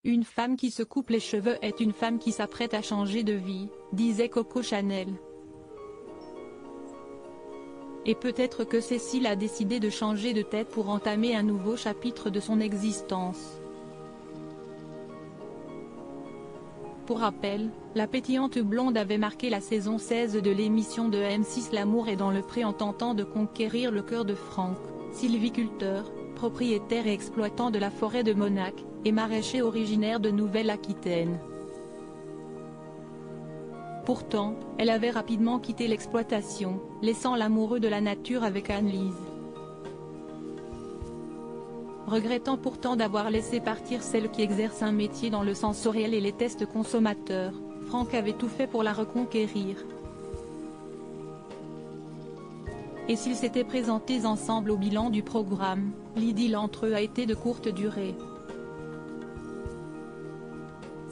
Une femme qui se coupe les cheveux est une femme qui s'apprête à changer de vie, disait Coco Chanel. Et peut-être que Cécile a décidé de changer de tête pour entamer un nouveau chapitre de son existence. Pour rappel, la pétillante blonde avait marqué la saison 16 de l'émission de M6 L'amour est dans le pré en tentant de conquérir le cœur de Franck, sylviculteur, propriétaire et exploitant de la forêt de Monac, et maraîcher originaire de Nouvelle-Aquitaine. Pourtant, elle avait rapidement quitté l'exploitation, laissant l'amoureux de la nature avec Anne-Lise. Regrettant pourtant d'avoir laissé partir celle qui exerce un métier dans le sensoriel et les tests consommateurs, Franck avait tout fait pour la reconquérir. Et s'ils s'étaient présentés ensemble au bilan du programme, l'idylle entre eux a été de courte durée.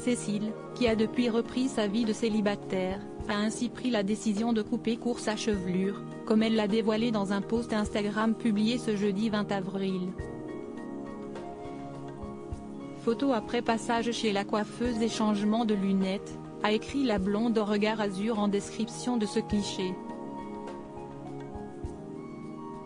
Cécile, qui a depuis repris sa vie de célibataire, a ainsi pris la décision de couper court sa chevelure, comme elle l'a dévoilé dans un post Instagram publié ce jeudi 20 avril. Photo après passage chez la coiffeuse et changement de lunettes, a écrit la blonde au regard azur en description de ce cliché.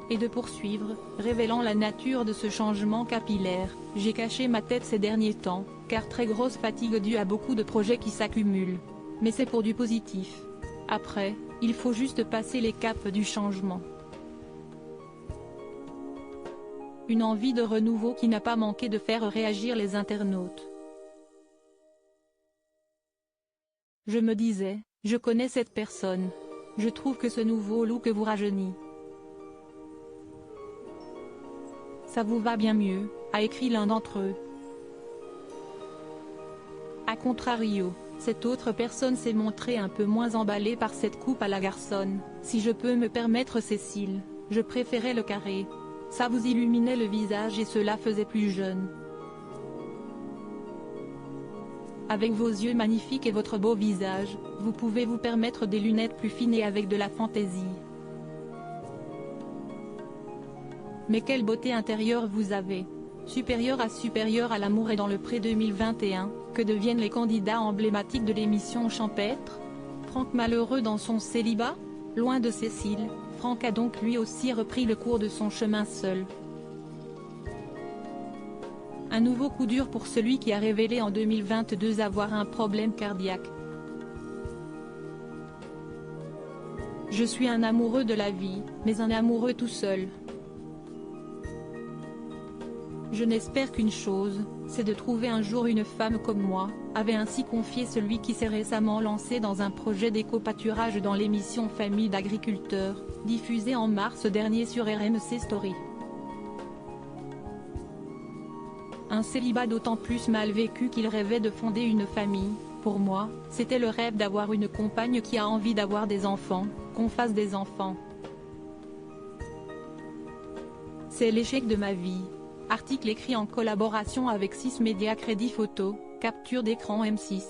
Et de poursuivre, révélant la nature de ce changement capillaire, j'ai caché ma tête ces derniers temps, car très grosse fatigue due à beaucoup de projets qui s'accumulent. Mais c'est pour du positif. Après, il faut juste passer les caps du changement. Une envie de renouveau qui n'a pas manqué de faire réagir les internautes. Je me disais, je connais cette personne. Je trouve que ce nouveau look vous rajeunit. Ça vous va bien mieux, a écrit l'un d'entre eux. A contrario, cette autre personne s'est montrée un peu moins emballée par cette coupe à la garçonne. Si je peux me permettre Cécile, je préférais le carré. Ça vous illuminait le visage et cela faisait plus jeune. Avec vos yeux magnifiques et votre beau visage, vous pouvez vous permettre des lunettes plus fines et avec de la fantaisie. Mais quelle beauté intérieure vous avez! Supérieur à l'amour est dans le pré 2021, que deviennent les candidats emblématiques de l'émission champêtre? Franck malheureux dans son célibat? Loin de Cécile, Franck a donc lui aussi repris le cours de son chemin seul. Un nouveau coup dur pour celui qui a révélé en 2022 avoir un problème cardiaque. Je suis un amoureux de la vie, mais un amoureux tout seul. Je n'espère qu'une chose, c'est de trouver un jour une femme comme moi, avait ainsi confié celui qui s'est récemment lancé dans un projet d'éco-pâturage dans l'émission Famille d'agriculteurs, diffusée en mars dernier sur RMC Story. Un célibat d'autant plus mal vécu qu'il rêvait de fonder une famille. Pour moi, c'était le rêve d'avoir une compagne qui a envie d'avoir des enfants, qu'on fasse des enfants. C'est l'échec de ma vie. Article écrit en collaboration avec 6 médias Crédit Photo, capture d'écran M6.